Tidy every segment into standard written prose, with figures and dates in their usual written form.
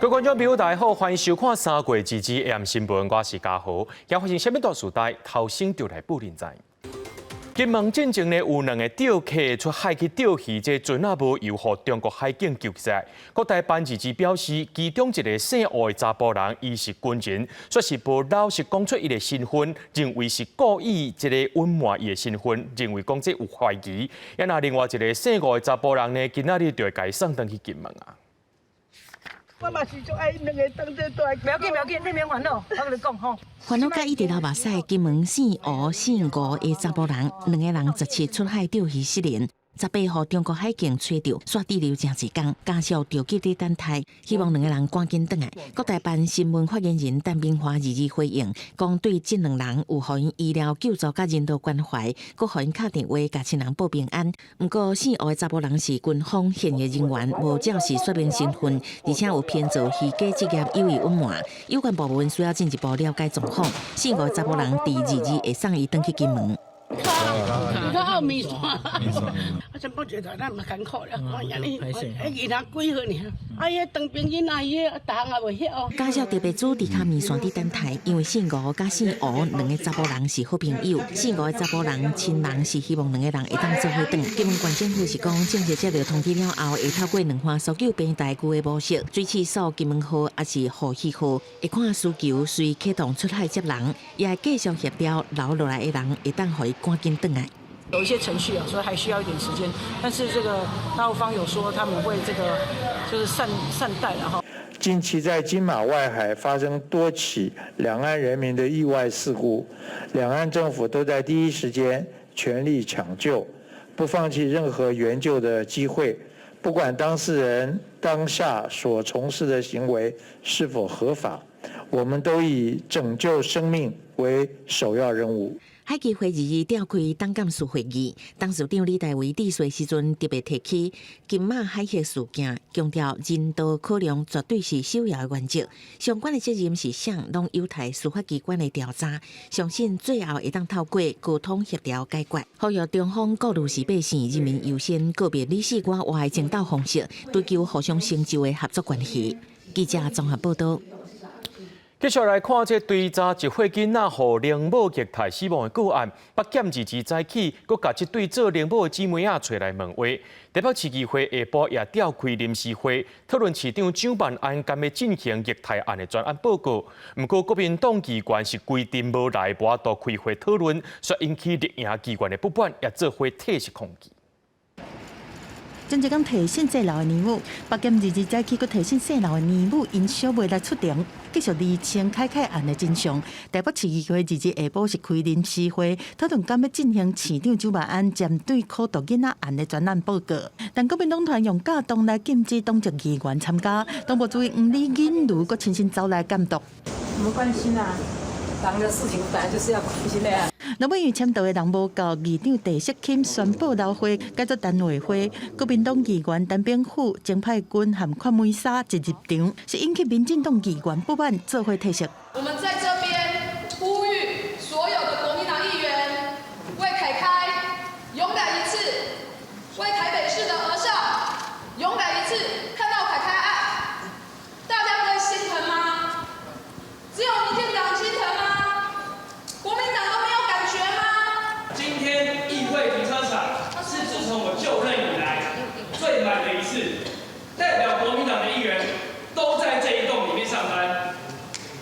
各位观众朋友，大家好，欢迎收看3月2日 AM 新闻，我是嘉豪。今发生什么大事代？头先就来报认知。金门进前呢，有2个钓客出海去钓鱼，这船也无由予中国海警救起来。国台办日表示，其中一个姓吴的查甫人，伊是军人，说是无老实讲出伊的身份，认为是故意一个隐瞒伊的身份，认为讲这有怀疑。那另外一个姓吴的查甫人呢，今仔日就会甲伊送回去金门啊。 我嘛是做爱因两个当这大，不要紧，你免烦恼，我跟你讲吼。烦恼甲伊伫老目屎，金门姓吴、姓吴的查甫人，2个人17出海钓鱼失联。 18号中国海警找到，刷滞留正1天，家属着急伫等待，希望2个人赶紧回来。国台办新闻发言人陈明华日回应，讲对这2人有予因医疗救助甲人道关怀，佮予因敲电话甲亲人报平安。不过，姓吴的查甫人是军方现役人员，无照实说明身份，而且有偏做虚假职业，有意隐瞒。有关部门需要进一步了解状况。姓吴的查甫人第2日会送伊回去金门。 靠面线，我真不觉得咱唔艰苦了。我呀你，伊那几岁呢？哎呀，当兵囡仔伊大也袂晓。家属特别组伫卡面线伫等待，因为姓吴甲姓吴2个查甫人是好朋友。姓吴的查甫人亲人是希望2个人会当做伙转。金门县政府是讲，正式接到通知了后，会透过2番搜救平台区的模式，水试所金门号也是呼气号，会看需求随启动出海接人，也会继续协调留落来的人会当互伊赶紧回来。 有一些程序啊，所以还需要一点时间。但是这个大陆方有说他们会这个就是善待然后。近期在金马外海发生多起两岸人民的意外事故，两岸政府都在第一时间全力抢救，不放弃任何援救的机会，不管当事人当下所从事的行为是否合法，我们都以拯救生命为首要任务。 海基会日召开党干事会议，董事长李大为致辞时阵特别提起金马海峡事件，强调人道考量绝对是首要的原则。相关的责任是谁，拢有待司法机关的调查，相信最后会当透过沟通协调解决。呼吁中方顾虑是百姓人民优先，个别理事官外争斗方式，追求互相成就的合作关系。记者综合报道。 继续来看这追查一岁囡仔互灵母虐待死亡的个案，北检2日早起，佮甲这对做灵母的姊妹仔找来问话。台北市议会下晡也召开临时会，讨论市长蒋万安敢要进行虐待案的专案报告。不过国民党议员是规定无来，无法度开会讨论，却引起绿营议员的不满，也做伙退席抗议。 真正讲提醒细老的年母，北检2日早起，佮提醒细老的年母因小妹来出庭，继续厘清凯案的真相。台北市议会2日下晡是开临时会，讨论敢要进行市长蒋万安针对苦毒囡仔案的专案报告。但国民党团用假当来禁止党籍议员参加，党部主委黄丽颖如佮亲身走来监督。没关系啊，党的事情本来就是要关心的啊。 若尾因签到的人无够，议长陈锡钦宣布留会改做单位会。国民党议员陈炳虎、郑派军和邝美莎一入场，是引起民进党议员不满，做伙退席。我们在这边呼吁所有的国民党议员为凯开勇敢一次，为台北市的儿少勇敢一次。看到凯开案，大家不会心疼吗？只有民进党心疼吗？国民党都没有感觉吗？今天议会停车场是自从我就任以来最满的一次，代表国民党的议员都在这一栋里面上班，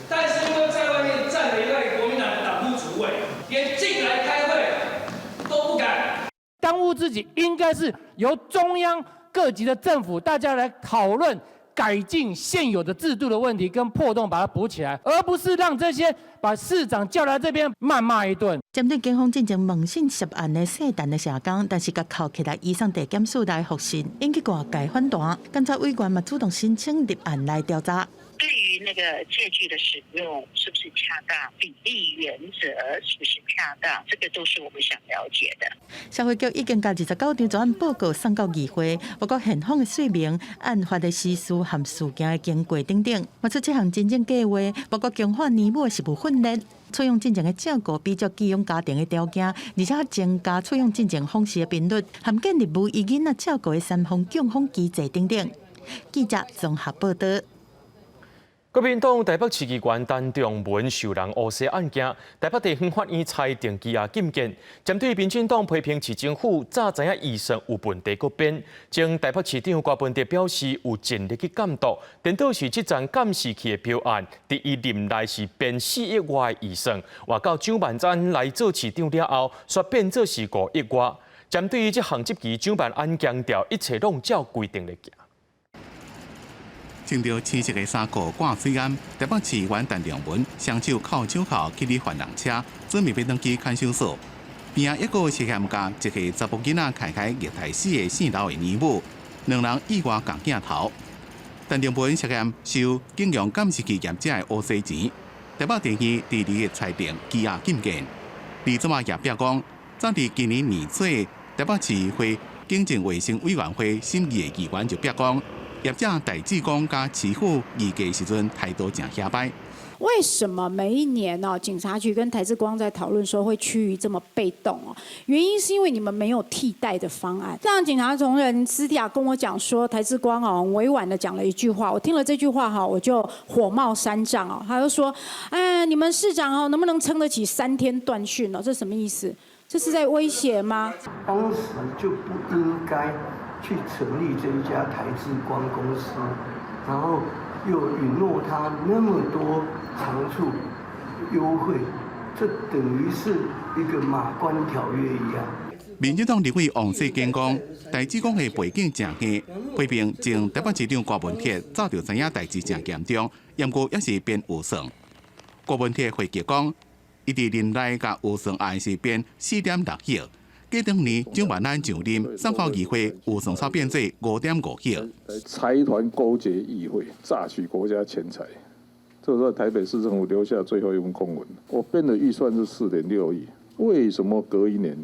但是因为在外面站了一位国民党的党部主委，连进来开会都不敢。当务之急应该是由中央各级的政府大家来讨论。 改进现有的制度的问题跟破洞，把它补起来，而不是让这些把市长叫来这边谩骂一顿。针对警方进行问讯涉案的姓陈的社工，但是甲扣起来移送地检署来复讯，引起外界反弹。监察委员嘛主动申请立案来调查。对于那个借据的使用是不是恰当，比例原则是不是恰当，这个都是我们想了解的。社会局已经把29张专案报告送到议会，包括现况的说明、案发的时事和事件的经过等等，嘛出这项真正计划，包括强化年母的实务训练。 采用进前的照顾比较寄养家庭的条件，而且增加采用进前方式的频率，含建立无以囡仔照顾的3方供方机制等等。记者综合报道。国民党台北市议员陈仲文受人诬陷案件，台北地方法院裁定羁押禁见。针对民进党批评市政府早知影预算有问题搁编，前台北市长郭文哲表示有尽力去监督，颠倒是这站监视器的标案，伫伊任内是编4亿外的预算，话到蒋万安来做市长了后，却变做是5亿外。针对于这项执行，蒋万安强调一切拢照规定来行。经着清晰的3个挂水案，台北市议员陈仲文双手铐手铐去理犯人车，准备要登记看守所。边啊一个涉嫌甲一个查甫囡仔开虐待死的姓刘的年母，2人意外共镜头。陈仲文涉嫌收警用监视器业者的乌西钱，台北地院第2日裁定羁押禁见。李总也表讲，早伫今年年初，台北市议会警政卫生委员会审议的议员就表讲。业者戴志光甲慈父议价时阵态度真狭隘。为什么每一年警察局跟台志光在讨论说会趋于这么被动原因是因为你们没有替代的方案。这样警察同仁私底下跟我讲说，台志光很委婉的讲了一句话，我听了这句话我就火冒三丈他就说，你们市长能不能撑得起3天断讯这什么意思？这是在威胁吗？当时就不应该去成立这一家台志光公司，然后又允诺他那么多长处优惠，这等于是一个马关条约一样。民进党立委王世坚讲，台志光的背景真黑，批评前台北市长郭文哲早就知影代志真严重，不过也是编误算。郭文哲回击讲，伊伫任内甲误算案是编4.6亿。过2年，蒋万安上任，三号议会预算超变做5.5亿。财团勾结议会，榨取国家钱财，这是台北市政府留下最后一份公文。我编的预算是4.6亿，为什么隔1年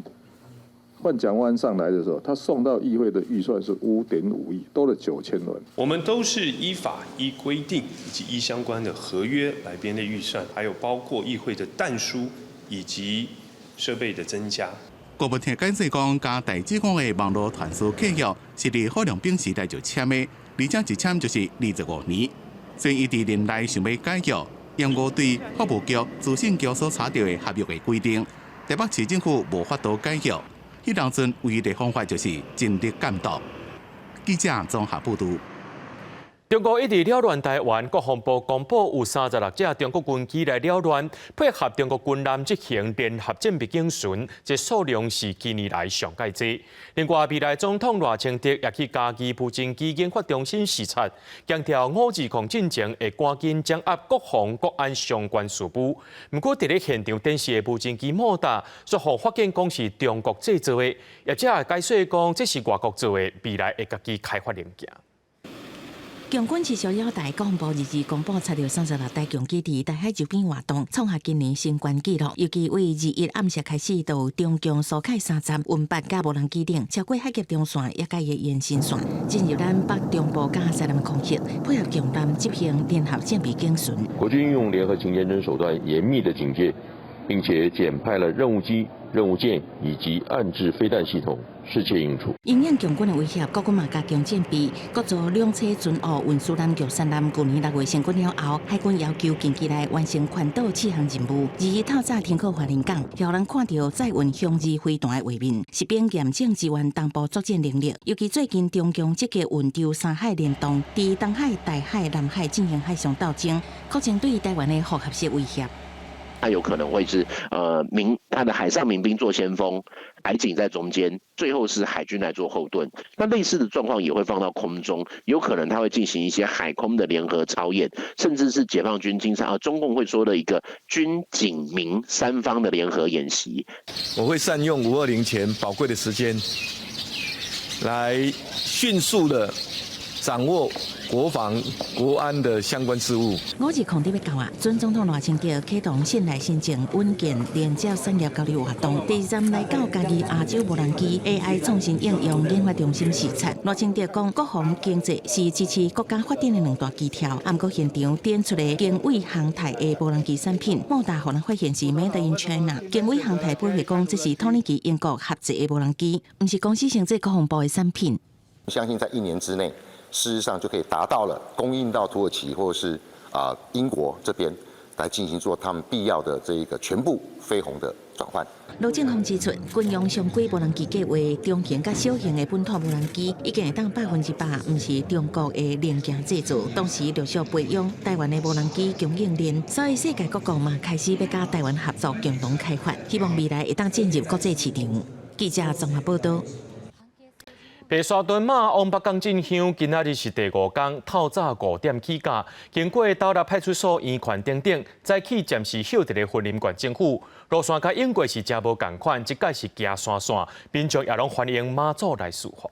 换蒋万安上来的时候，他送到议会的预算是5.5亿，多了9000万。我们都是依法、依规定以及依相关的合约来编列预算，还有包括议会的但书以及设备的增加。郭文哲解释讲，甲台志光的网络传输契约是伫郝龙斌时代就签的，而且一签就是25年。虽然伊伫任内想要改约，因我对法务局、资讯局所查到的合约的规定，台北市政府无法度改约。迄当阵唯一的方法就是尽力监督。记者综合报道。中国一直扰乱台湾，国防部公布有36架中国军机来扰乱，配合中国军舰执行联合战备警巡，这数量是今年来上界多。另外，未来总统赖清德也去嘉义步战机研发中心视察，强调520进程会赶紧掌握国防国安相关事务。不过，伫咧现场展示的步战机摩打，却互发现讲是中国制造的，业者也解说讲这是外国做的，未来会家己开发零件。强军持续扰台，国防部日前公布查到36台强机伫台海周边活动，创下今年新冠纪录。尤其为2日暗时开始，就有中共苏凯3站、运8甲无人机顶，超过海峡中线，也甲伊延伸线，进入咱北中部甲西南空域，配合强舰执行联合战备警巡。国军运用联合勤监侦手段，严密的警戒，并且减派了任务机、任务舰以及岸置飞弹系统，适切应处。因应强军的威胁，国军嘛加强战备，各组2车巡弩运输艦玉山艦去年6月成军了后，海军要求近期内完成环岛试航任务。而透早停靠花莲港，让人看到载运向日飞弹的画面，实兵严正支援东部作战能力。尤其最近中共积极运筹3海联动，伫东海、大海、南海进行海上斗争，构成对台湾的复合式威胁。它有可能会是它的海上民兵做先锋，海警在中间，最后是海军来做后盾。那类似的状况也会放到空中，有可能它会进行一些海空的联合操演，甚至是解放军经常中共会说的一个军警民3方的联合演习。我会善用520前宝贵的时间，来迅速的掌握国防、国安的相关事务。5日空地要到啊，准总统赖清德启动信赖新政稳健廉价产业交流活动，第2站来到嘉义亚洲无人机 AI 创新应用研发中心视察。赖清德讲，国防经济是支持国家发展的2大基条。不过现场展出的经纬航太的无人机产品，莫大互人发现是 Made in China。经纬航太表示讲，这是土耳其、英国合作的无人机，不是公司承制国防部的产品。相信在1年之内。事实上就可以达到了供应到土耳其或者是英国这边来进行做他们必要的这一个全部飞鸿的转换。陆政峰指出，军用上规无人机计划中型甲小型的本土无人机已经会当100%毋是中国的零件制造，同时陆续培养台湾的无人机供应链，所以世界各国嘛开始要甲台湾合作共同开发，希望未来会当进入国际市场。记者综合报道。白沙屯马往北港进香，今仔日是第5天，透早5点起驾，经过斗六派出所、医院等，再去暂时休伫咧婚林县政府。路线甲英过是真无共款，即届是行山线，民众也拢欢迎妈祖来祝福。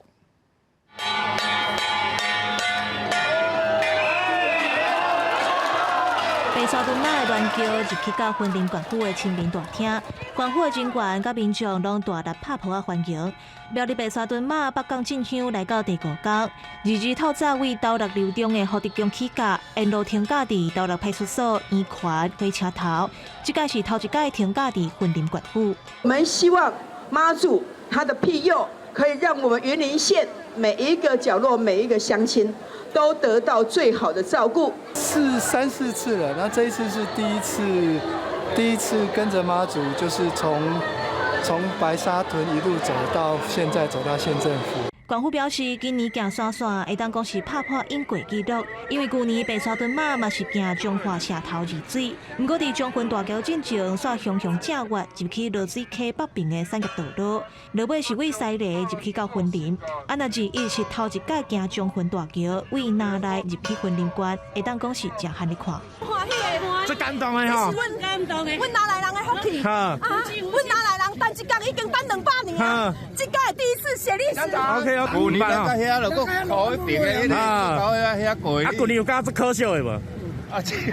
白沙屯马的乱叫入去到婚林县府的亲民大厅，县府的军官甲民众拢大力拍扑啊欢迎。苗栗白沙屯马北港进香来到第5天，22透早为斗六流中的福德宫起驾，沿路停驾伫斗六派出所、医院、火车头。这届是头一届停驾伫婚林县府。我们希望妈祖她的庇佑，可以让我们云林县每一个角落、每一个乡亲都得到最好的照顾。是3、4次了，那这一次是第一次跟着妈祖，就是从白沙屯一路走到现在，走到县政府。县府表示，今年行山线会当讲是拍破因过纪录，因为去年白沙屯马嘛是行彰化社头入水，不过伫中分大桥进前煞雄正月入去落水溪北边的产业道路，落尾是为西螺入去到婚林。啊，若是伊是头一届行中分大桥，为哪来入去婚林县，会当讲是真罕你看。最感动的吼，阮感动的，阮哪来人的福气啊！阮哪来人等一天已经等200年啊！这届第一次写历史啊 ！OK， 旧年到遐就搁考一遍的，到遐过。啊，旧年有敢做可笑的无？啊，这届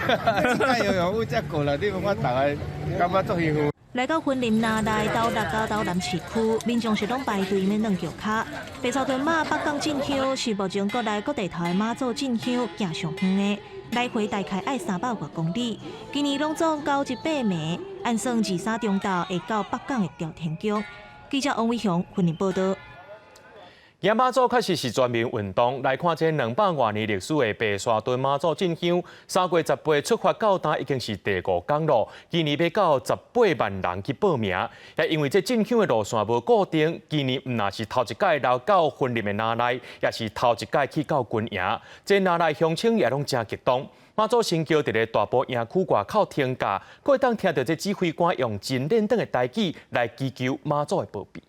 有有这过了，你我大家感觉足幸福。来到婚林那内斗六到斗南市区，民众是拢排队免弄脚卡。白沙屯马北港进香是目前国内各地头的妈祖进香行上远的。来回大概爱300多公里，今年拢总到100暝，按算23中昼会到北港的朝天宫。记者王伟雄婚林报道。行妈祖确实是全民运动，来看这200多年历史的白沙屯妈祖进香，3月18出发到达已经是第5天了。今年要到18万人去报名，也因为这进香的路线无固定，今年唔但是头一届绕到婚林的那内，也是头一届去到军营。这那内乡亲也拢真激动。妈祖神轿伫咧大埔营区外口停驾，可会当听到这指挥官用真认真的台语来祈求妈祖的保庇。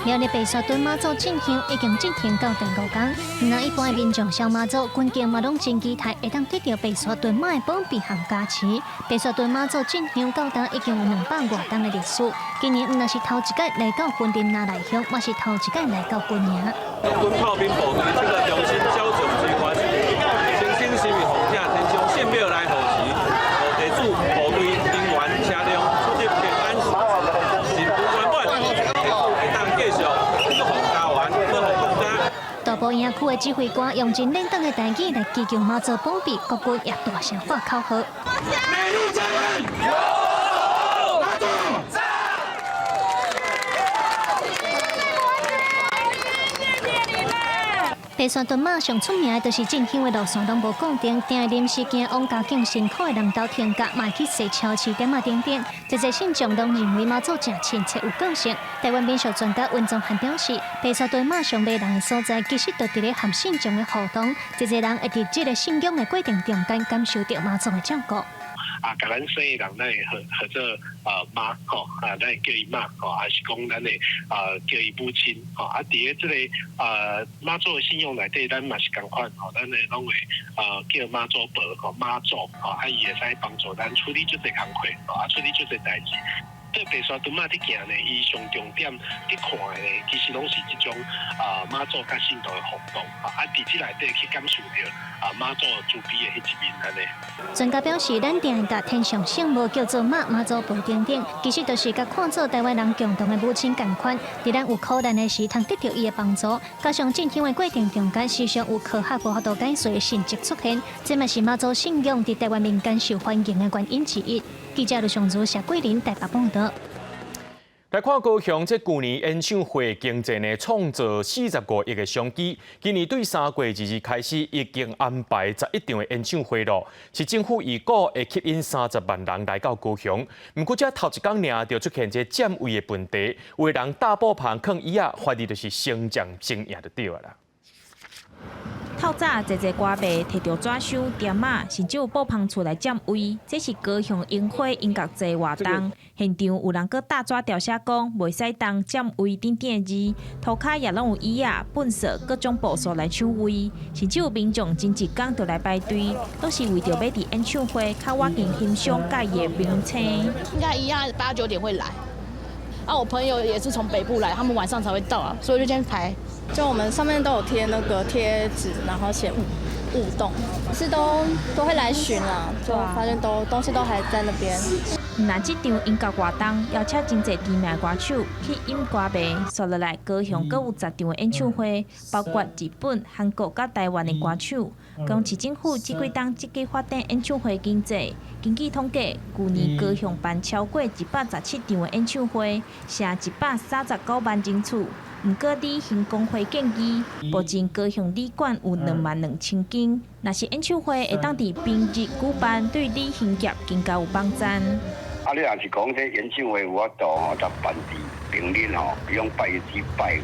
苗栗白沙屯妈祖进香已经进行到第5天，唔但一般的民众上妈祖，军警嘛拢真期待会当得到白沙屯妈的保庇和加持。白沙屯妈祖进香到达已经有200多年的历史，今年唔但是头一届来到婚林那内乡，嘛是头一届来到军营。军炮兵部队这个用心交种机关，诚心实意奉请天上圣庙来护持，地主部队人员车辆出入平安顺遂，幸福圆满。会当继续祝福家园，祝福国家。大埔营区的指挥官用真认真的台语来祈求妈祖保庇，国军也大声喊口号。白沙屯马上出名的就是进香的路线拢无固定，定会临时行往家境辛苦的人道停驾，卖去洗车市点啊等等。这些信众拢认为妈祖真亲切有个性。台湾民俗专家温宗汉表示，白沙屯马上迷人的所在，其实就伫咧和信众的互动。这些人会伫这个信仰的过程中间感受到妈祖的照顾。甲咱生的人，咱会合做妈吼，咱会叫伊妈吼，还是讲咱会叫伊母亲吼。伫咧这个妈祖的信仰内底，咱嘛是共款吼，咱会拢会叫妈祖婆吼，妈祖吼，伊会使帮助咱处理足侪工课吼，处理足侪代志。对白沙屯马伫行呢，伊上重点伫看的呢，其实拢是即种妈祖甲信徒的互动伫即内底去感受到妈祖慈悲的迄一面安尼。专家表示，咱定会甲天上圣母叫做妈祖婆等等，其实就是甲看做台湾人共同的母亲同款，伫咱有苦难的时，通得到伊的帮助。加上进香的过程中间，时常有科学无法度解释的神迹出现，这嘛是妈祖信仰伫台湾民间受欢迎的原因之一。记者刘尚祖、谢桂林台北报道。来看高雄，这去年演唱会经济呢创造45亿的商机，今年对3月2日开始已经安排11场的演唱会了，是政府预估会吸引30万人来到高雄。不过，这头一天呢就出现这占位的问题，有的人大步旁抗椅啊，怀疑就是升降争赢就对了啦。透早，侪歌迷摕着纸箱、点啊，甚至有布棚出来占位。这是高雄樱花音乐节活动，现场有人搁大纸条写讲袂使当占位顶顶的字，涂骹也拢有椅啊、本色各种步数来抢位，甚至有民众前一天就来排队，都是为着要伫演唱会较我近欣赏家己的名称。应该一样8、9点会来。我朋友也是从北部来，他们晚上才会到啊，所以就先排。就我们上面都有贴那个贴纸，然后写舞动，是都会来巡啊，就发现东西都还在那边。那这场音乐活动邀请真侪知名歌手去引歌迷，说落来高雄阁有10场的演唱会，包括日本、韩国甲台湾的歌手。讲市政府这几天积极发展演唱会经济，根据统计，去年高雄办超过117场的演唱会，剩139万人次。不过，旅行工会建议，目前高雄旅馆有22000间，若是演唱会会当伫平日举办，对旅行业更加有帮助。你若是讲这演唱会有法度就办伫平日比用拜1、拜5，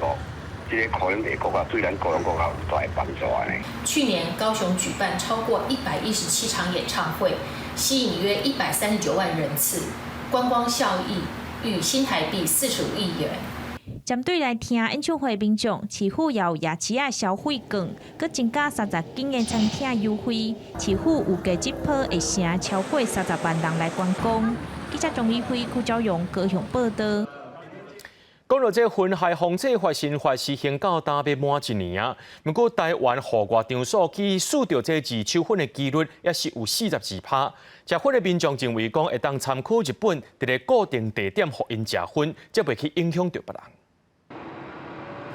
这个可能会国家对咱高雄国家有大的帮助呢。去年高雄举办超过117场演唱会，吸引约139万人次，观光效益逾新台币45亿元。针对来听演唱会民众，市府也有夜市消费券，佮增加30间的餐厅优惠。市府有计这波会成超过30万人来观光。记者钟义辉、邱昭勇高雄报道。讲到这云海风灾发生发施行到大约满1年啊，不过台湾户外场所去试到这二手粉的几率也是有42%。食粉的民众认为讲会当参考日本，伫个固定地点互因食粉，则袂去影响到别人。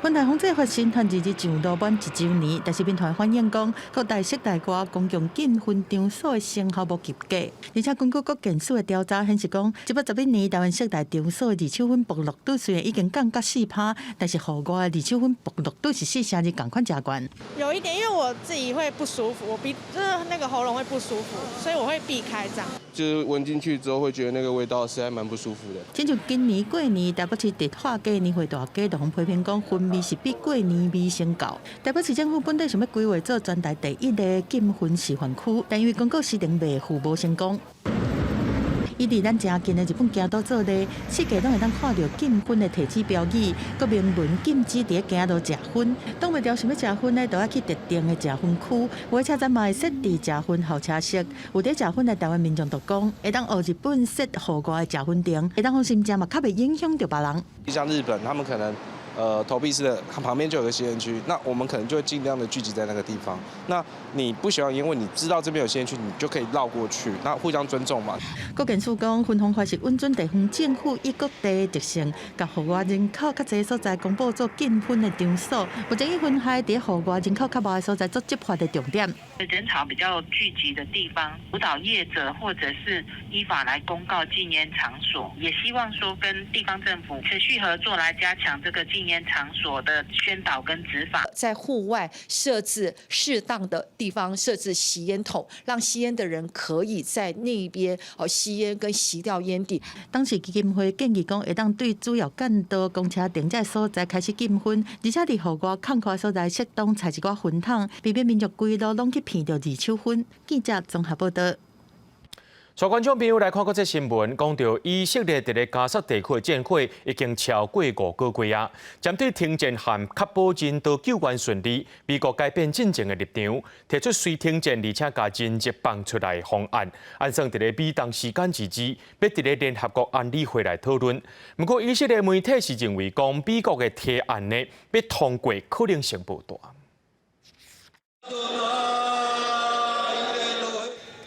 云台风灾发生团2日上路满1周年，但是民团反映讲，各大室内外公共禁烟场所的成效无及格，而且根据各件事的调查显示讲，18-11年台湾室内场所的二手粉暴露度虽然已经降到4%，但是户外的二手粉暴露度是4成2同款加悬。有一点，因为我自己会不舒服，我就是那个喉咙会不舒服，所以我会避开这样。就是闻进去之后会觉得那个味道实在蛮不舒服的。亲像今年过年，台北市伫化假年会大街就批评讲烟味是比过年味先高。台北市政府本来想要规划做全台第1个禁烟示范区，但因为公告施行未赴无成功。伊伫咱正近的日本京都做的，世界拢会当看到禁烟的提示标语，佮明文禁止伫京都食烟。挡袂牢想要食烟呢，就要去特定的食烟区，有的车站嘛会设置食烟候车室。有伫食烟的台湾民众就讲，会当学日本设户外的食烟亭，会当放心食嘛，较袂影响到别人。像日本，他们可能投币式的旁边就有个吸烟区，那我们可能就会尽量的聚集在那个地方。那你不喜欢烟味，你知道这边有吸烟区，你就可以绕过去，那互相尊重嘛。各件事讲，分风法是稳准地方政府以各地的特性，甲户外人口较侪所在公布做禁烟的场所，目前以云海伫户外人口较无的所在做执法的重点。人潮比较聚集的地方，辅导业者或者是依法来公告禁烟场所，也希望说跟地方政府持续合作来加强这个禁烟场所的宣导跟执法。在户外设置适当的地方设置吸烟筒，让吸烟的人可以在那边吸烟跟吸掉烟蒂。当时基金会建议讲，会当对主要干道、公车停车所在开始禁烟，而且伫户外空旷所在适当采一寡烟筒，避免民众规路拢去闻到二手烟。记者综合报道。全观众朋友来看过这新闻，讲到以色列伫个加沙地区的战火已经超过5个月啊。针对停战和确保人道救援顺利，美国改变进前的立场，提出随停战而且加人质放出来的方案，按算伫个美东时间之日，要伫个联合国安理会来讨论。不过以色列媒体是认为讲美国的提案呢，要通过可能性不大。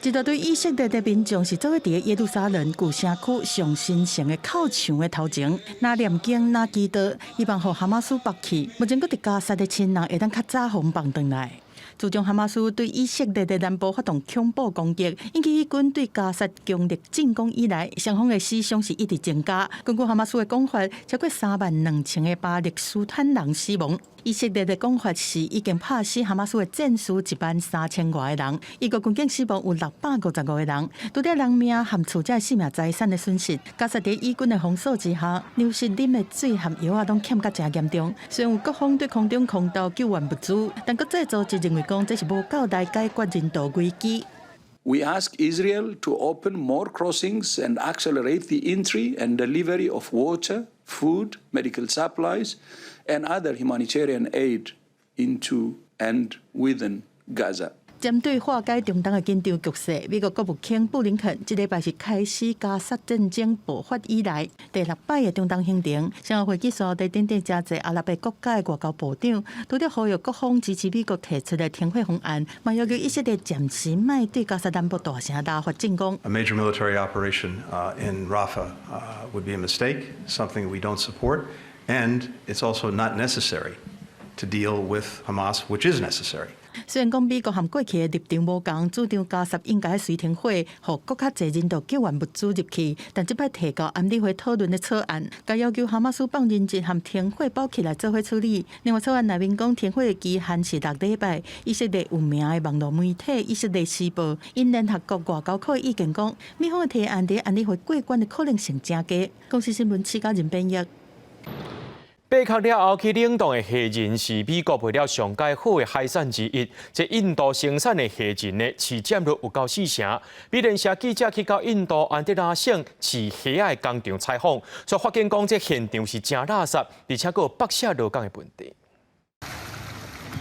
一大堆以色列的民众是做伙伫耶路撒冷旧城区上新城的靠墙的头前，拿念经拿祈祷，希望互哈马斯放弃。目前搁伫加沙的亲人会当较早互放回来。自从哈马斯对以色列的南部发动恐怖攻击，引起以军对加沙强烈进攻以来，双方的死伤是一直增加。根据哈马斯的讲法，超过32000个巴勒斯坦人死亡。以色列的讲法是已经拍死哈马斯的战士13000多个人，伊个军警死亡有655个人，除了人命和厝者性命财产的损失，加沙在以军的封锁之下，流失啉的水和药啊，拢欠甲真严重。虽然有各方对空中空投救援物资，但国际组织认为讲这是无够来解决人道危机。We ask Israel to open more crossings and accelerate the entry and delivery of water, food, medical supplies, and other humanitarian aid into and within Gaza. 针对化解中东的紧张局势，美国国务卿布林肯这礼拜是开始加沙战争爆发以来第6摆的中东行程。上个会议所在等真侪阿拉伯国家的外交部长，除了呼吁各方支持美国提出的停火方案，嘛要求以色列暂时卖对加沙南部大城大发进攻。A major military operation in Rafah would be a mistake, something we don't support, and it's also not necessary to deal with Hamas, which is necessary. 虽然讲美国和过去的立场无同，主张加沙应该随停火，互更较侪人道救援物资入去，但这摆提到安理会讨论的草案，该要求哈马斯放人质和停火包起来做伙处理。另外，草案内面讲停火的期限是6礼拜。以色列有名的网络媒体《以色列时报》因联合国外交科意见讲，美方的提案伫安理会过关的可能性真低。公司新闻4家人编译。被扣了后去冷冻的虾仁是美国为了上界好的海产之一。这印度生产的虾仁呢，市占率有够4成。美联社记者去到印度安德拉省饲虾的工厂采访，却发现讲这现场是真垃圾，而且还有白色落工的问题。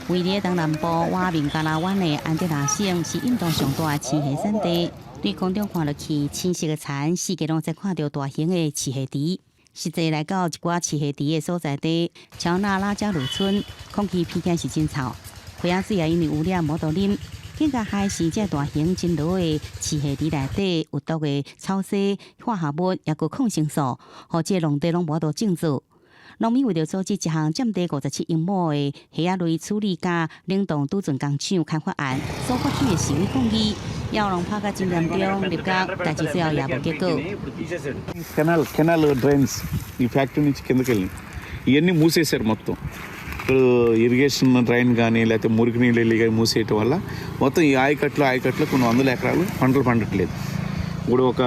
位于东南部瓦明加拉湾的安德拉省是印度上大的饲虾产地。对空中看落去，青色的田，四界拢在看到大型的饲虾池。实际来到一寡饲虾池的所在地，乔纳拉加鲁村，空气偏见是真臭，溪仔水也因为污染无得啉。更加害是这大型真老的饲虾池内底有毒的草酰、化合物，也有抗生素，或这农地拢无得种植。农民为了组织一项占地57英亩的虾仔类处理加冷冻储存工厂开发案，所发起的示威抗议，要人拍甲真严重，立竿，但至少也无结果。కెనాల్ డ్రైన్స్ ఈ ఫ్యాక్టరీ నుంచి కిందకి వెళ్ళి ఇవన్నీ మూసేశారు మొత్తం. ఇప్పుడు irrigation drain కానీ లేకపోతే మురికి నీళ్ళు వెళ్ళి కానీ మూసేయటం వల్ల మొత్తం ఈ ఆయకట్లో కొన్ని వందల ఎకరాలు పంటలు పండట్లేదు. ఇప్పుడు ఒక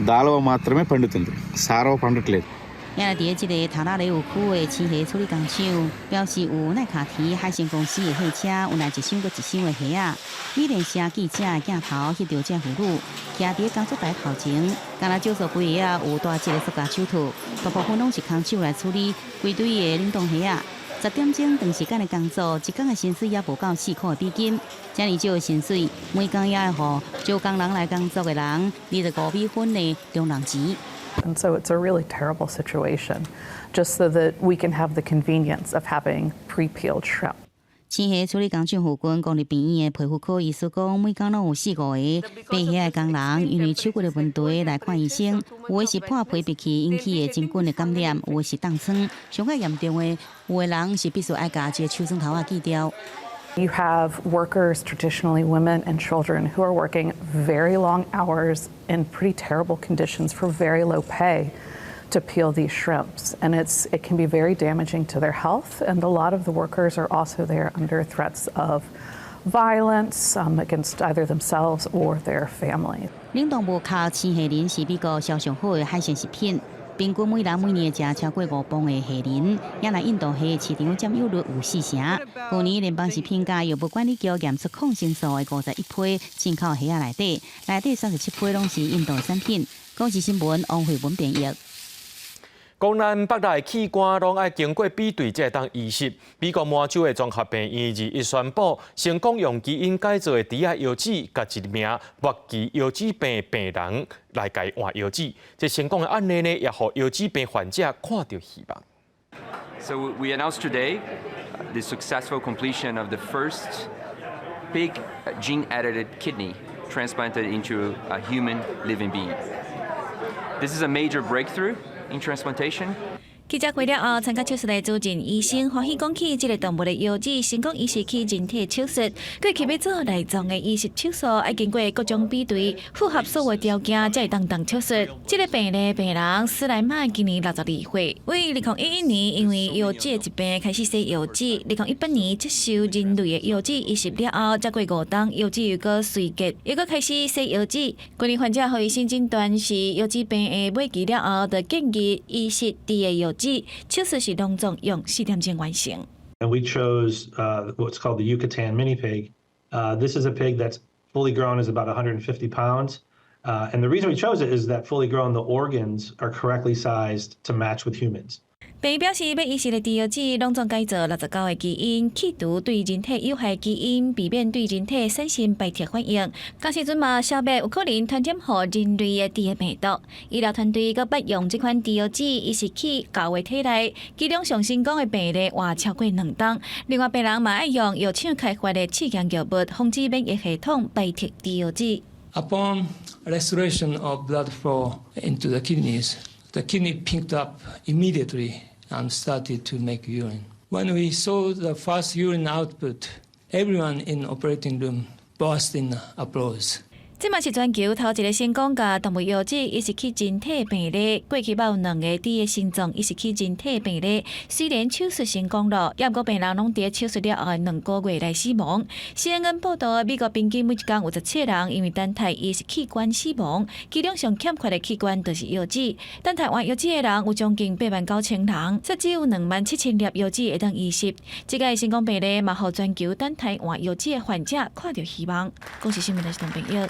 దాళవ మాత్రమే పండుతుంది, సారవ పండట్లేదు. 也伫即个头拉里有区的饲虾处理工厂，表示有耐卡提海鲜公司的货车，有来一箱搁一箱的虾啊。美联社记者镜头翕到这妇女，徛伫工作台头前，敢若少数几个啊有带一个塑胶手套，大部分拢是空手来处理规堆的冷冻虾啊。10点钟长时间的工作，一天的薪水也无够4块美金。这么少的薪水，每工也会互招工人来工作的人25美分的中人钱。 And so it's a really terrible situation, just so that we can have the convenience of having pre-peeled shrimp. 饲虾处理工厂附近公立病院的皮肤科医师讲，每工拢有4、5个被虾的工人因为手骨的问题来看医生，有的是破皮鼻气引起的真菌的感染，有的是冻疮，上较严重的，有的人是必须爱甲这手指头啊锯掉。 You have workers, traditionally women and children, who are working very long hours in pretty terrible conditions for very low pay to peel these shrimps. And it can be very damaging to their health. And a lot of the workers are also there under threats of violence against either themselves or their family. 冷冻无靠饲虾仁是美国销上好的海鲜食品。 平均每人每年食超过5磅的虾仁，也来印度虾的市场占有率有4成。去年联邦食品加药物管理局验出抗生素的51批进口虾内底37批拢是印度产品。公视新闻王慧文编译。江南北大器官拢爱经过比对才会当移植。美国麻州的综合病院1宣布，成功用基因改造的猪仔腰子，甲一名末期腰子病病人来改换腰子。这成功的案例呢，也互腰子病患者看到希望。So we announced today the successful completion of the first pig gene-edited kidney transplanted into a human living being. This is a major breakthrough in transplantation. 记者会了后，参加手术的主诊医生欢喜讲起，这个动物的药剂成功移植去人体手术。过去要做内脏的移植手术，要经过各种比对，符合所有条件才会当手术。这个病的病人史莱曼今年62岁，为2011年因为腰脊疾病开始洗腰脊，2018年接受人类的腰脊移植了后，再过5冬腰脊又搁衰竭，又搁开始洗腰脊。今年患者互医生诊断是腰脊病的末期了后，就建议移植第的腰脊，手术是隆重用4点钟完成。And we chose what's called the Yucatan mini pig. This is a pig that's fully grown, is about 150 pounds. And the reason we chose it is that fully grown, the organs are correctly sized to match with humans. 病表示要移植的第二剂隆重改造69个基因，去除对人体有害基因，避免对人体产生排斥反应。到时阵嘛，小白有可能传染予人类的第二病毒。医疗团队搁捌用这款第二剂移植去狗的体内，剂量上成功的病例活超过2冬。另外，病人嘛爱用药厂开发的刺激药物，防止免疫系统排斥第二剂。Upon restoration of blood flow into the kidneys, the kidney picked up immediately.And started to make urine. When we saw the first urine output, everyone in the operating room burst in applause. 这嘛是全球头一个成功甲动物药剂移植去人体病例，过去有2个猪的心脏移植去人体病例，虽然手术成功了，也不过病人拢伫手术了后2个月内死亡。CNN 报道，美国平均每一天有17人因为等待移植器官死亡，其中上欠缺的器官就是药剂。等待换药剂的人有将近89000人，却只有27000粒药剂会当移植。这个成功病例嘛，互全球等待换药剂的患者看到希望。恭喜新闻的同朋友。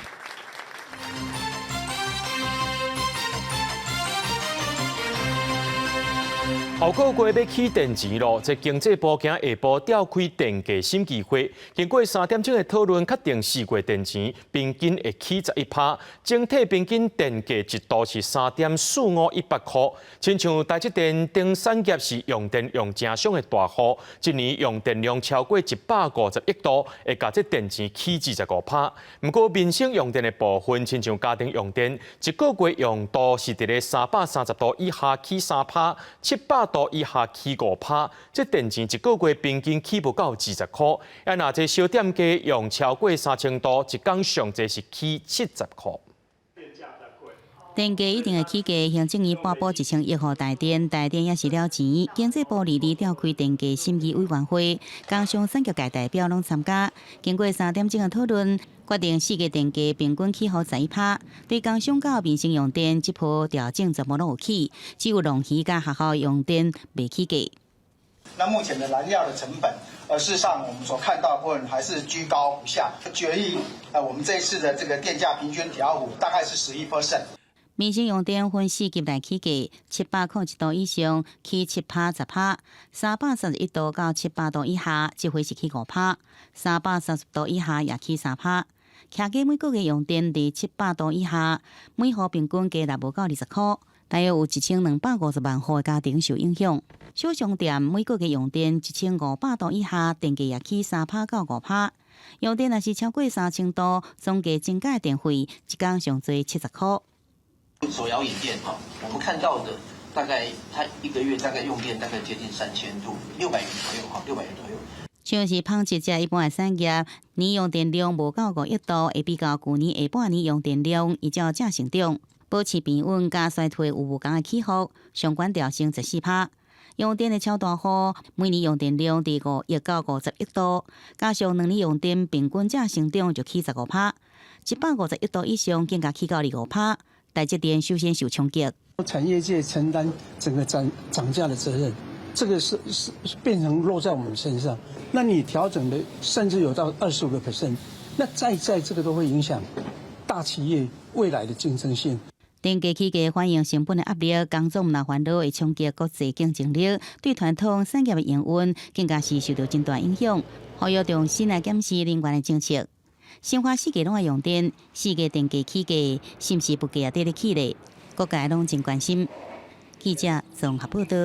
后个月要起电钱咯，在经济部今下晡召开电价审议会，经过3点钟的讨论，确定4月电钱平均会起11%，整体平均电价一度是3.45100块。亲像台积电等产业是用电用正伤的大户，一年用电量超过150亿度，会甲这电钱起25%。不过民生用电的部分，亲像家庭用电，一个月用度是伫咧330度以下起3%，700度以下起5%，这电钱一个月平均起不到20块。要若这小店家用超过3000度，一天上侪是起70块。电价一定会起价，行政院颁布1000亿予台电，台电也是了钱。经济部22召开电价审议委员会，工商产业界代表拢参加。经过3点钟的讨论，决定4月电价平均起予11%。对工商到民生用电这波调整全部都有起，只有农渔甲学校用电未起价。那目前的燃料的成本，事实上我们所看到的部分还是居高不下。决议，我们这一次的这个电价平均调幅大概是11%。民生用电分4级来起价，700块1度以上起10%，331度到700度以下，这回是起5%，330度以下也起3%。客家每个月用电伫700度以下，每户平均加6无到20块，大约有1250万户的家庭受影响。小商店每个月用电1500度以下，电价也起3%到5%。用电若是超过3000度，总计增加电费一天上最70块。手摇饮店我们看到的大概它一个月大概用电大概接近3000度，600元左右，600元左右。像是纺织这一般的产业，年用电量无到5亿度，会比较去年下半年用电量依照正成长，保持平稳加衰退有无同的起伏，相关调升14%。用电的超大户每年用电量伫5亿到50亿度，加上2年用电平均正成长就起15%，150亿度以上更加起到25%。台积电首先受冲击，产业界承担整个涨价的责任，这个是变成落在我们身上。那你调整的甚至有到25%，那在这个都会影响大企业未来的竞争性。电价起价反映成本的压力，工作唔难烦恼，会冲击国际竞争力，对传统产业的营运更加是受到真大影响。呼吁重新来检视能源的政策。生活4月拢爱用电，4月电价起价，是毋是不价得咧起咧？各界拢真关心。记者综合报道。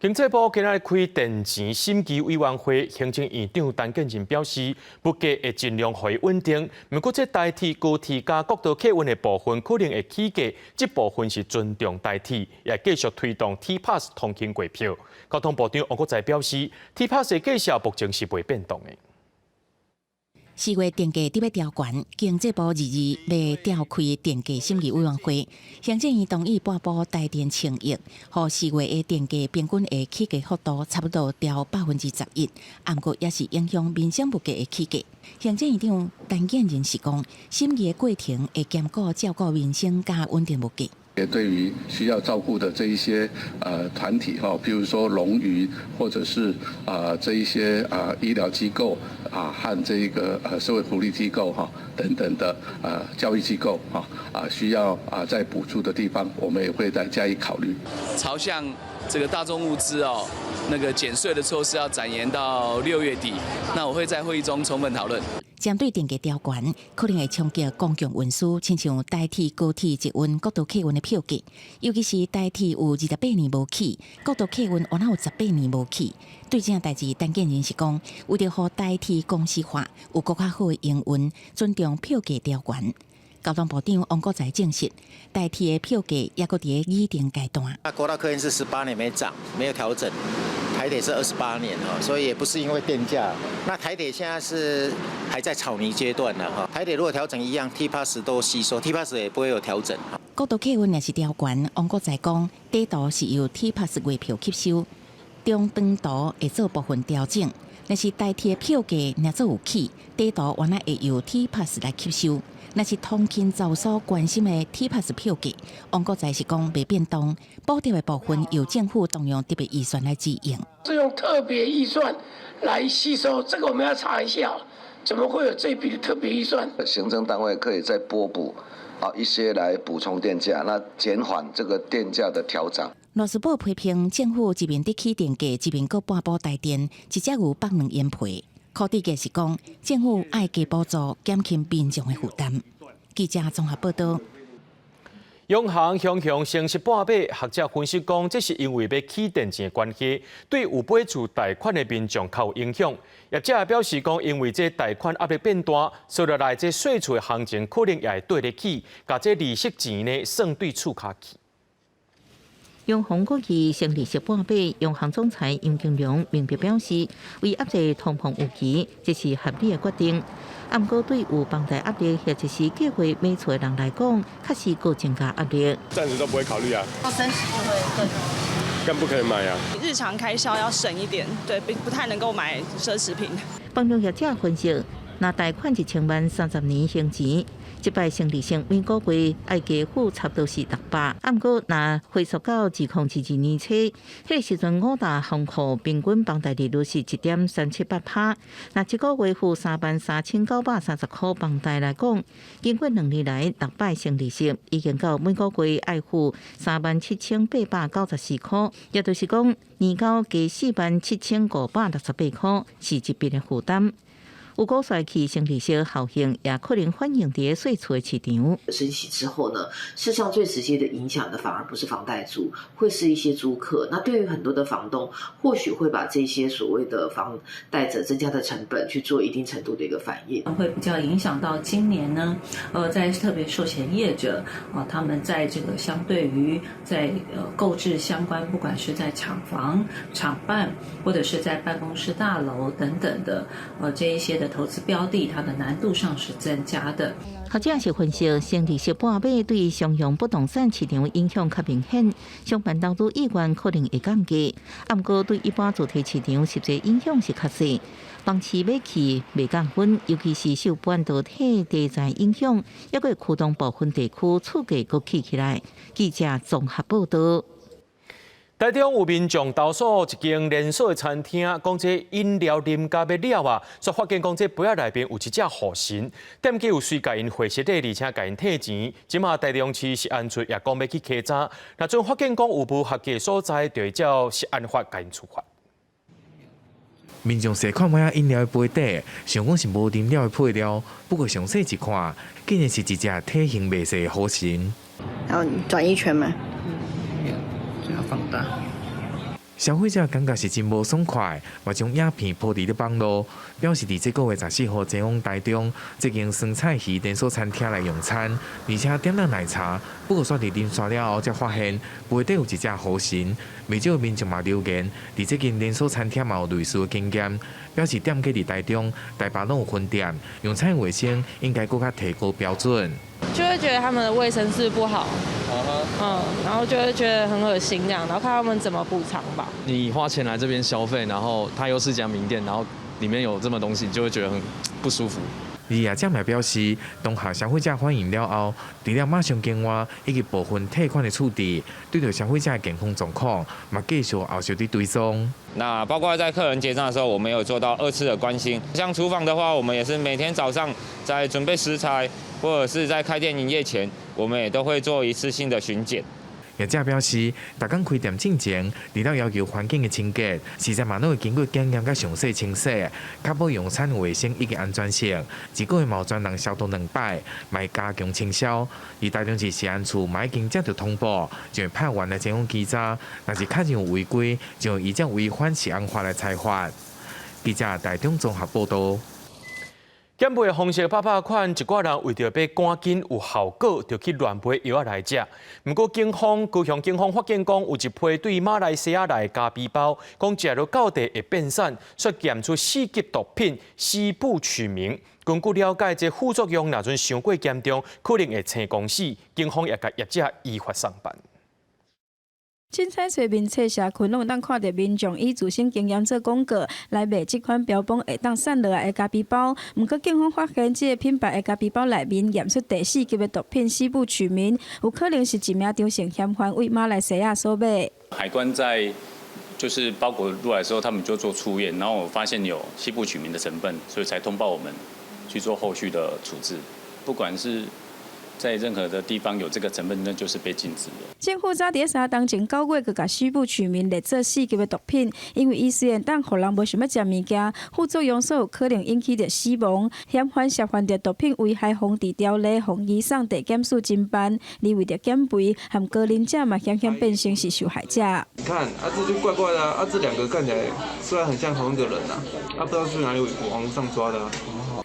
经济部今日开电钱审计委员会，行政院长陈建仁表示，物价会尽量予以稳定。不过，这代替高铁加国道客运的部分可能会起价，这部分是尊重代替，也继续推动 T-Pass 通勤月票。交通部长王国材表示 ，T-Pass 的价格目前是未变动的。4月电价得要调悬，经济部日要召开电价审议委员会，行政院同意颁布台电千亿，和4月的电价平均的起价幅度差不多调11%，不过也是影响民生物价的起价。行政院长陈建仁是讲，审议的过程会兼顾照顾民生加稳定物价。也对于需要照顾的这一些团体哈，譬如说农渔或者是这一些医疗机构和这一个社会福利机构哈等等的教育机构需要在补助的地方，我们也会再加以考虑。朝向这个大众物资那个减税的措施要展延到6月底，那我会在会议中充分讨论。针对电价调悬，可能会冲击公共运输，亲像代替高铁捷运、国道客运的票价，尤其是代替有28年无起，国道客运原来有18年无起。对这代志，陈建仁是讲，为了让代替公司化有更较好的营运，尊重票价调悬。交通部长王国材证实，代替的票价也搁伫议定阶段。国道客运是18年没涨，没有调整。台铁是28年所以也不是因为电价。那台铁现在是还在草泥阶段台铁如果调整一样 ，T-Pass 都吸收 ，T-Pass 也不会有调整。国道客运也是调悬，王国材讲，底图是由 T-Pass 月票吸收，中长途会做部分调整。若是代替的票价若做有起，底图原来会由 T-Pass 来吸收。那是通勤族所关心的 T-Pass 票价，王国材是讲未变动，补贴的部分由政府动用特别预算来支应。是用特别预算来吸收，这个我们要查一下，怎么会有这笔的特别预算？行政单位可以再拨补一些来补充电价，那减缓这个电价的调涨。罗斯堡批评政府一面得起电价，一面搁颁布台电，一只有百两元赔。考虑嘅是讲，政府爱加补助，减轻民众的负担。记者综合报道。永航向升息半码，学者分析讲，这是因为要起电钱的关系，对有买厝贷款的民众较有影响。业者也表示讲，因为这贷款压力变大，所落来这税厝的行情可能也会对得起，甲这利息钱呢算对厝卡去。永丰国际升利息半码，永行总裁杨金龙明确表示，为压制通膨预期，这是合理的决定。不过，对有房贷压力或者是计划买厝的人来讲，确实有增加压力。暂时都不会考虑啊。要升息就会更不可以买啊。日常开销要省一点，对，不太能够买奢侈品。房仲业者分析，若贷款1000万30年还钱。这摆升利息每个月爱加付差不多是600，不过若回溯到2022年初，迄时阵5大行库平均房贷利率是1.378%。若一个月付33930块房贷来讲，经过2年来6摆升利息，已经到每个月爱付37894块，也就是讲年交加47568块，是一笔的负担。有高衰期升利息效应也可能反映在税厝的市场。升息之后呢，事实上最直接的影响的反而不是房贷族，会是一些租客。那对于很多的房东，或许会把这些所谓的房贷者增加的成本去做一定程度的一个反应，会比较影响到今年呢，在特别寿险业者他们在这个相对于在购置相关，不管是在厂房、厂办或者是在办公室大楼等等的这一些的投资标的，它的难度上是增加的。学者是分析，升利息半码对商用不动产市场影响较明显，商办投资意愿可能会降低。不过对一般主题市场实际影响是较小。房市买起未降温，尤其是受半导体题材影响，也会驱动部分地区厝价阁起来。记者综合报道。台中有民众投诉一间连锁的餐厅，讲这饮料啉甲要了啊，却发现讲这杯仔内面有一只河神，店家有随甲因回实体，而且甲因退钱。即马台中市食安处也讲要去稽查，若阵发现讲有无合格所在，就会照食安法甲因处罚。民众细看买饮料的杯底，想讲是无啉料的配料，不过详细一看，竟然是一只体型微细的河神。然后转一圈吗？就要放大。消费者感觉是真无爽快，嘛将影片铺伫咧网络，表示伫这个月14号前往台中这间酸菜鱼连锁餐厅来用餐，而且点了奶茶，不过煞伫啉煞了后才发现杯底有一只猴形。未少民众嘛留言，伫这间连锁餐厅嘛有类似的经验，表示店家伫台中、台北拢有分店，用餐卫生应该更加提高标准。就会觉得他们的卫生是不好，然后就会觉得很恶心这样，然后看他们怎么补偿吧。你花钱来这边消费，然后它又是家名店，然后里面有这么东西，你就会觉得很不舒服。而也正也表示，当下消费者反映了后，除了马上更换以及部分退款的处理，对着消费者的健康状况，嘛继续后续的追踪。那包括在客人结账的时候，我们有做到2次的关心。像厨房的话，我们也是每天早上在准备食材，或者是在开店营业前，我们也都会做一次性的巡检。业者表示，逐工开店之前，除了要求环境的清洁，实在嘛都会经过检验甲详细清洗，确保用餐卫生以及安全性。一个月嘛有专人消毒2摆，嘛会加强清消。而台中市食安处嘛已经接到通报，就会派员来前往稽查，若是确认有违规，就会依照违反食安法来裁罚。记者台中综合报道。减肥的方式拍款，一寡人为着要赶紧有效果，就去乱买药来食。不过高雄警方发现讲，有一批对马来西亚来的咖啡包，讲食了到地会变散，却验出4级毒品，西部取名。根据了解，这副作用若阵伤过严重，可能会青公死。警方也甲业者依法上办。凊彩随便册社群拢当看到民众以自身经验做广告来卖这款标榜会当散落来的咖啡包。不过警方发现，这个品牌的咖啡包内面验出第4级的毒品西部曲名，有可能是一名张姓嫌犯为马来西亚所卖。海关在就是包裹入来的时候，他们就做初验，然后我发现有西部曲名的成分，所以才通报我们去做后续的处置。不管是在任何的地方有这个成分，那就是被禁止的。政府早伫3当前9月，就甲西部取名列做4级的毒品，因为伊虽然当互人无想要食物件，副作用所有可能引起着死亡。嫌犯涉犯着毒品危害防治条例，防移送地检署侦办。而为着减肥，和高龄者嘛险险变成是受害者。你看这就怪怪的啊！这2个看起来虽然很像同一个人不知道是哪里网络上抓的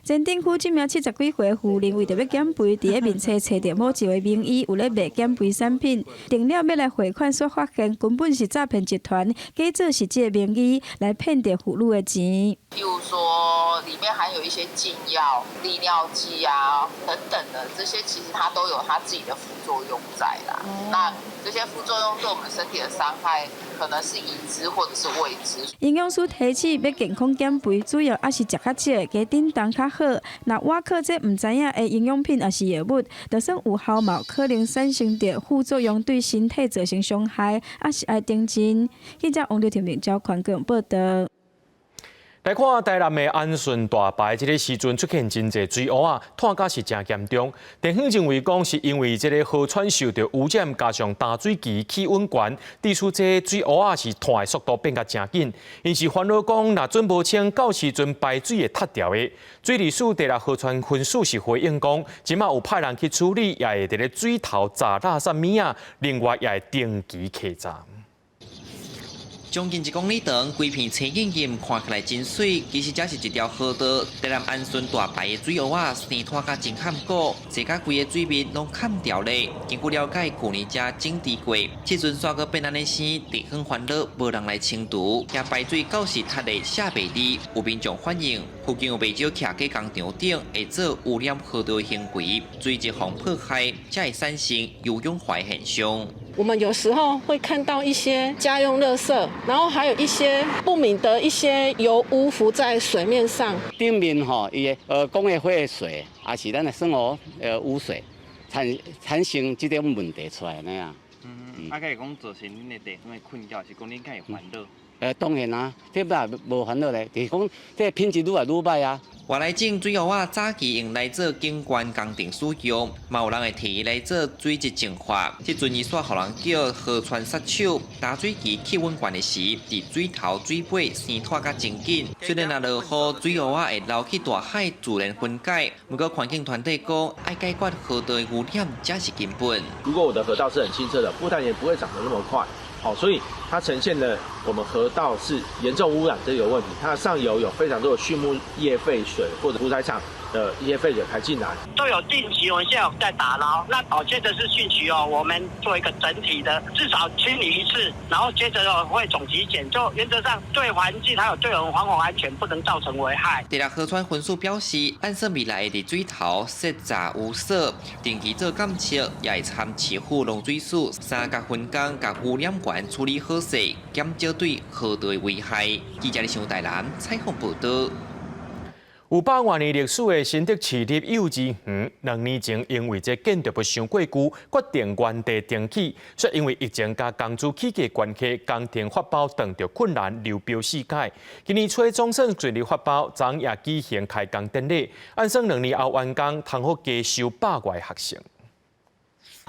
前镇区这名70几岁的妇人为着要减肥，伫咧面册找到某一位名医有咧卖减肥产品，定了要来汇款，所发现根本是诈骗集团，假做是这个名医来骗着妇女的钱。譬如说，里面含有一些禁药、利尿剂啊等等的，这些其实它都有它自己的副作用在啦。那这些副作用对我们身体的伤害，可能是已知或者是未知。营养师提醒，要健康减肥，主要还是食较少，加叮当较好。那我靠这唔知影的营养品也是药物，就算有效，嘛有可能产生着副作用，对身体造成伤害，还是爱定真。记者王丽婷领交全国报道。来看台南的安顺大排，这个时阵出现真侪水乌啊，炭甲是真严重。地方认为讲是因为这个河川受到污染，加上淡水期气温悬，致使这水乌啊是炭的速度变甲真紧。因是烦恼讲，若准无清，到时阵排水会塌掉的。水利署第6河川分署是回应讲，即马有派人去处理，也会伫咧水头砸垃圾物啊，另外也会定期客站。将近1公里长，规片青艳艳，看起来真水。其实这是一条河道，台南安顺大排的水乌啊，生拖甲真坎坷，这甲规个水面拢砍掉咧。经过了解，去年才整治过，这阵刷个变安尼生，地方烦恼，无人来清除，也排水到时塌的下北地。有民众反映，附近有不少徛在工厂顶，会做污染河道的行为，水质防破坏，才会产生游泳坏现象。我们有时候会看到一些家用垃圾，然后还有一些不明的一些油污浮在水面上。顶面伊的工业化的水，也是咱的生活污水，产生这种问题出来那样。啊，甲会讲造成恁的地方的困扰，是讲恁敢会烦恼？当然啊，这也无烦恼咧，就是讲这品质愈来愈歹啊。外来种水乌啊，早期用来做景观工程使用，嘛有人会提来做水质净化。即阵伊煞互人叫河川杀手，淡水期气温悬的时，伫水头水尾生拖甲真紧。虽然若落雨，水乌啊会流去大海自然分解，不过环境团队讲，爱解决河道的污染才是根本。如果我的河道是很清澈的，负碳也不会长得那么快。好，所以它呈现了我们河道是严重污染这个问题，它上游有非常多的畜牧业废水或者屠宰场的一些废水排进来，都有定期，我们现在有在打捞。那接着是汛期我们做一个整体的，至少清理一次，然后接着会总体检，就原则上对环境还有对我们防洪安全不能造成危害。地热河川分署表示，按说未来会伫水头设闸污锁，定期做监测，也会参市府农水署3甲分工，甲污染源处理好势，减少对河道的危害。记者李上台南采访报道。有100多年历史的新竹市立幼稚园，2年前因为这建筑不伤过久，决定原地停起，却因为疫情加工资起价关系，工程发包遇到困难，流标四解。今年初总算顺利发包，昨夜举行开工典礼，按算2年后完工，通好加收100外学生。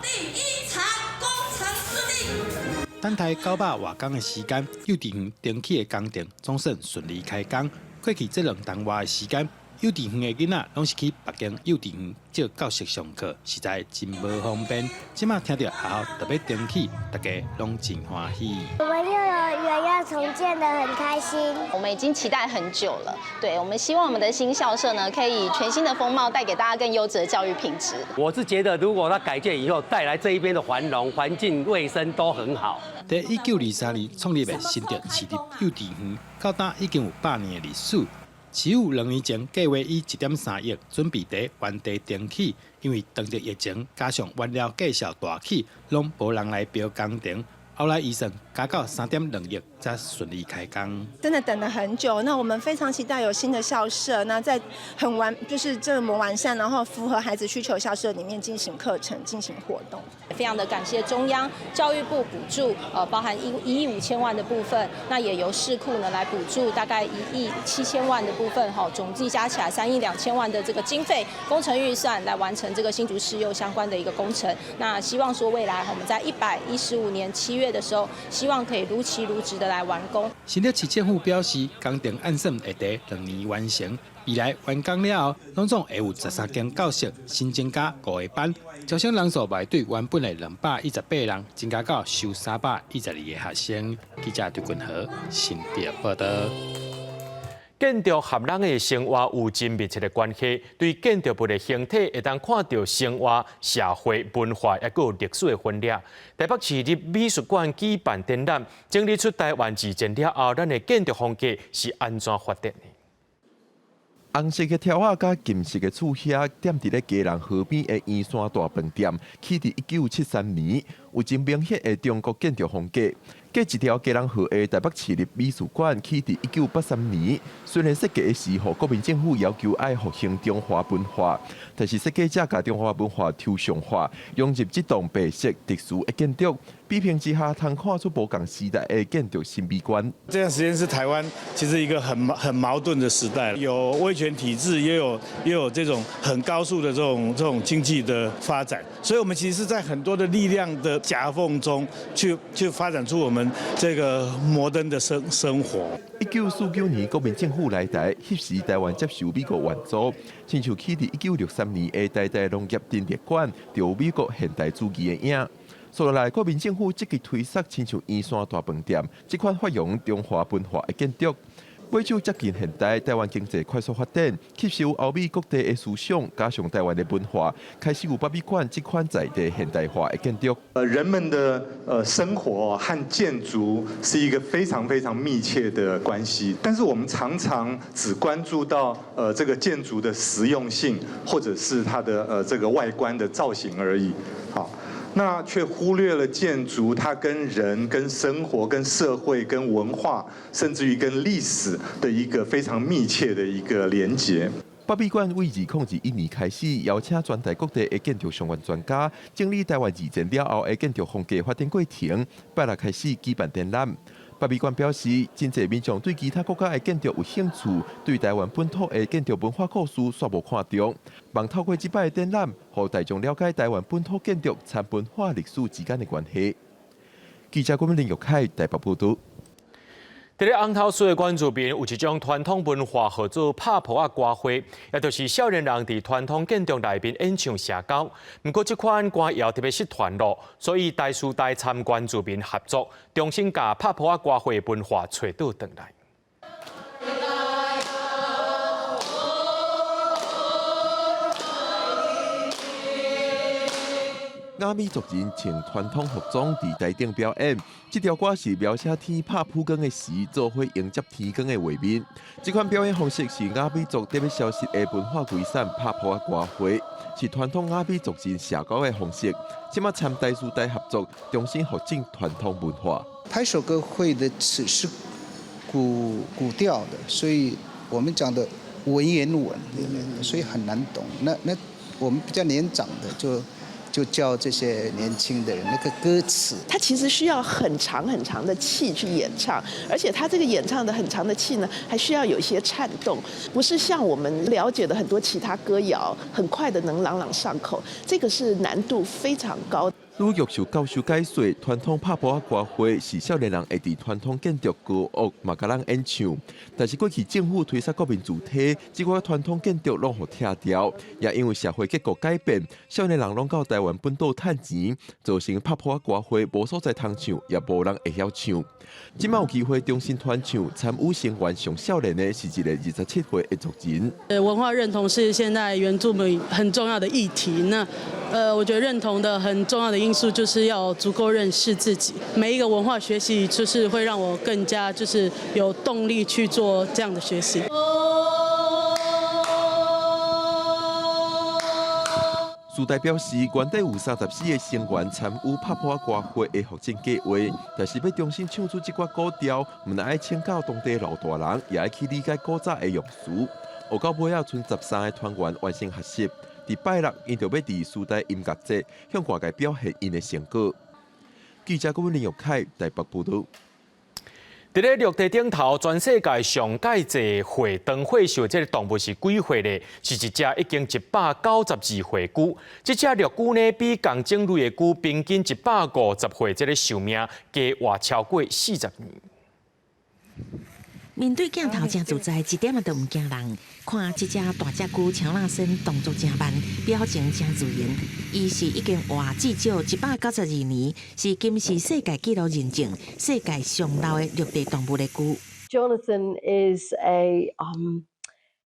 第一场工程顺利。等待900外工的时间，幼稚园停起的工程总算顺利开工。过去这2年外的时间，幼稚园的囡仔拢是去别间幼稚园借教室上课，实在真无方便。即马听到学校特别停起，大家拢真欢喜。我们幼儿园要重建得很开心，我们已经期待很久了。对，我们希望我们的新校舍呢，可以以全新的风貌带给大家更优质的教育品质。我是觉得，如果它改建以后，带来这一边的繁荣、环境卫生都很好。在1923年创立的新竹市立幼稚园，到今已经有100年的历史。市府2年前计划以1.3亿准备在原地停起，因为当着疫情加上原料价格大起，拢无人来标工程。后来预算加到3.2亿，才顺利开工。真的等了很久，那我们非常期待有新的校舍，那在就是这么完善，然后符合孩子需求的校舍里面进行课程、进行活动。非常的感谢中央教育部补助，包含1亿5千万的部分，那也由市库呢来补助大概1亿7千万的部分，总计加起来3亿2千万的这个经费工程预算来完成这个新竹市幼相关的一个工程。那希望说未来我们在115年7月的时候，希望可以如期如职的来完工。新竹市政府表示，工程按算会在2年完成。未来完工了后，拢总会有13间教室新增加5个班，招生人数会对原本的218人增加到收312个学生。记者刘君和新竹报道。建筑和人的生活有真密切的关系，对建筑物的形体会当看到生活、社会、文化，也有历史的分裂。台北市立美术馆举办展览，整理出台湾自建了后，咱的建筑风格是安怎发展的？红色的条仔甲金色的厝遐，踮伫咧基隆河边的圆山大饭店，起伫1973年，有真明显的中国建筑风格。隔一条基隆河的台北市立美术馆，起伫1983年。虽然设计的时候，国民政府要求爱复兴中华文化，但是设计者甲中华文化抽象化，融入这栋白色特殊的建筑。比拼之下，通看出不同时代的建筑新美观。这段时间是台湾其实一个很矛盾的时代，有威权体制，也有这种很高速的这种经济的发展，所以我们其实是在很多的力量的夹缝中去发展出我们这个摩登的生活。1949年，国民政府来台，迄时台湾接受美国援助，亲像起伫1963年的台大农业陈列馆，就有美国现代主义的影。所来，国民政府积极推设亲像圆山大饭店这款发扬中华文化的建筑。尾手接近现代，台湾经济快速发展，吸收欧美各地的思想，加上台湾的文化，开始有北美馆这款在地现代化的建筑。人们的生活和建筑是一个非常非常密切的关系，但是我们常常只关注到这个建筑的实用性，或者是它的这个外观的造型而已。好。那却忽略了建筑它跟人、跟生活、跟社会、跟文化，甚至于跟历史的一个非常密切的一个连结。北美馆为2021年开始，邀请全台各地的建筑相关专家，整理台湾自建了后的建筑风格发展过程，拜六开始举办展览。北美馆表示，真侪民众对其他国家的建筑有兴趣，对台湾本土的建筑文化故事煞无看重。望透过这摆的展览，让大众了解台湾本土建筑参文化历史之间的关系。记者郭明林、玉凯台北报道。伫咧红头水的关注边有一种传统文化，叫做拍蒲啊歌会，也就是少年人伫传统建筑内面演唱社交。不过，这款歌谣特别是传落，所以大师大参关注边合作，重新把拍蒲啊歌会文化找倒转来。 雅美族人穿传统服装伫台顶表演，这条歌是描写天拍蒲光的时，做伙迎接天光的画面。这款表演方式是雅美族特别消失的文化遗产拍蒲啊歌会，是传统雅美族人社交的方式。即马参大师大合作，重新复振传统文化。拍手歌会的词是古调的，所以我们讲的文言文里面的，所以很难懂。那我们比较年长的就教这些年轻的人那个歌词，它其实需要很长很长的气去演唱，而且它这个演唱的很长的气呢，还需要有一些颤动，不是像我们了解的很多其他歌谣，很快的能朗朗上口，这个是难度非常高。 陆玉受教授解说，传统拍蒲啊歌会是少年人会伫传统建筑歌乐嘛甲人演唱，但是过去政府推出国民主体，这个传统建筑拢互拆掉，也因为社会结构改变，少年人拢到台湾本岛趁钱，造成拍蒲啊歌会无所在通唱，也无人会晓唱。今麦有机会重新传唱，参与成员上少年的是一个27岁的族人。文化认同是现在原住民很重要的议题。那我觉得认同的很重要的因素就是要足够认识自己。每一个文化学习就是会让我更加就是有动力去做这样的学习。 苏代表示，原底有34个成员参与拍蒲啊歌会的复振计划，但是要重新唱出这款古调，唔但爱请教当地老大人，也爱去理解古早的用词。学到尾啊，剩13个团员完成学习。伫拜六，因就要伫苏代音乐节向外界表现因的成果。记者郭文林、玉凯台北报道。 伫咧绿地顶头，全世界上介济会长会秀，这个动物是几岁呢？是一只已经192岁久。这只绿龟呢，比共种类的龟平均150岁，这个寿命加活超过40年。面对镜头真自在，一点仔都唔惊人。看这只大只龟乔纳森动作真慢，表情真自然。伊是已经活至少192年，是金氏世界纪录认证世界上老的绿地动物的龟。Jonathan is a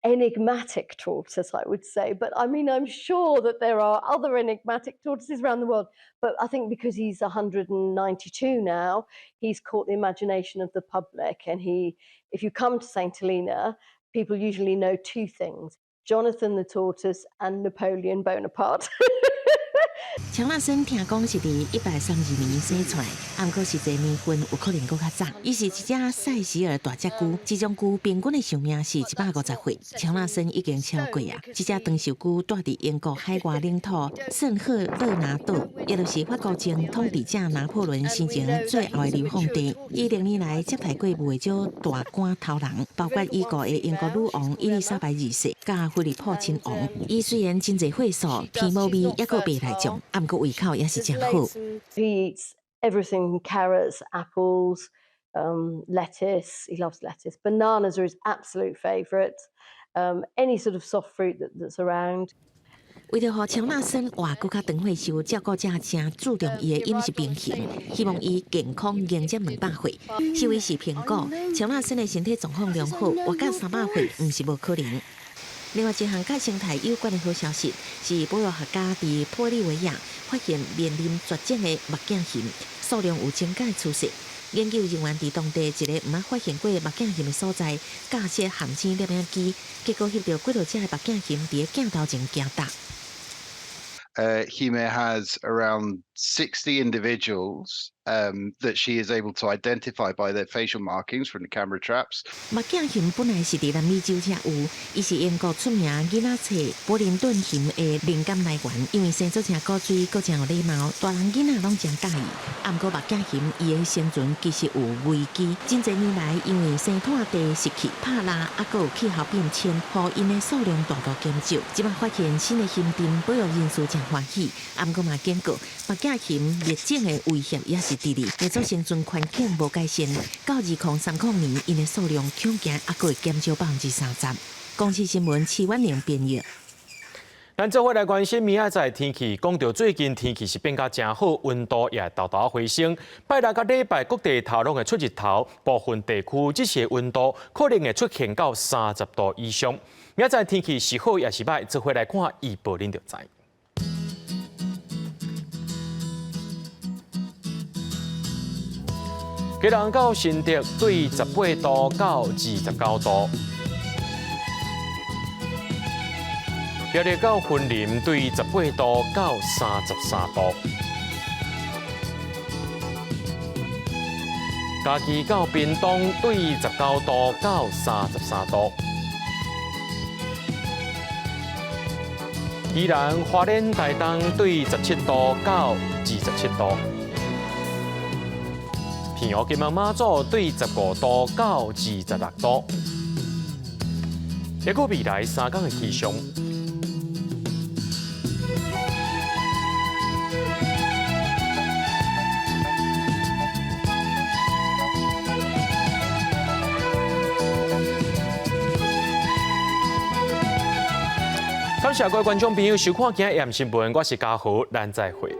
enigmatic tortoise, I would say. But I mean, I'm sure that there are other enigmatic tortoises around the world. But I think because he's 192 now, he's caught the imagination of the public. And if you come to St. Helena, people usually know two things: Jonathan the tortoise and Napoleon Bonaparte. 乔纳森听讲是伫132年生出来，不过实际年份有可能搁较早。伊是一只塞西尔大只龟，这种龟平均的寿命是150岁。乔纳森已经超过啊！这只长寿龟住伫英国海外领土圣赫勒拿岛，也就是法国前统治者拿破仑生前最后的流放地。10年来接待过袂少大官头人，包括已故的英国女王伊丽莎白2世、加菲利普亲王。伊虽然真侪岁数，皮毛味也搁袂来种。 不过胃口也是真好。He eats everything: carrots, apples, lettuce. He loves lettuce. Bananas are his absolute favourite. Any sort of soft fruit that's around. 为了让乔纳森活更较长岁数，照顾者真注重伊的饮食平衡，希望伊健康迎接200岁。视为是苹果，乔纳森的身体状况良好，活到300岁唔是无可能。 另外一项甲生态有关的好消息是，保育学家伫玻利维亚发现面临绝种的目镜鸻，数量有增加的趋势。研究人员伫当地一个毋捌发现过目镜鸻的所在，架设含星摄影机，结果翕到几多只的目镜鸻伫镜头前行踏。 Hime has around 60 individuals that she is able to identify by their facial markings from the camera traps. 目镜鸻本来是伫南美洲才有，伊是英国出名囡仔册波林顿鸻的灵感来源，因为生做真古水，阁真有礼貌，大人囡仔拢真介意。不过目镜鸻伊的生存其实有危机，真侪年来因为生态地失去、拍拉，啊，阁有气候变迁，互因的数量大大减少。即摆发现新的鸻店，保育人士真欢喜。不过嘛，警告目镜鸻灭种的威胁也是治理，会造成循环境无改善。到2030年，因的数量恐惊还会减少30%。公视新闻齐婉玲编译。咱做伙来关心明仔载天气。讲到最近天气是变甲真好，温度也豆豆回升。拜六甲礼拜各地头拢会出日头，部分地区这些温度可能会出现到30度以上。明仔载天气是好也是歹，做伙来看预报，恁就知。基隆到新竹对18度到29度。苗栗到云林对18度到33度，嘉义到屏东对19度到33度，宜兰花莲台东对17度到27度，平湖金门马祖对15度到26度。结果未来3天的气象。感谢各位观众朋友收看今日AM新闻，我是嘉豪，咱再会。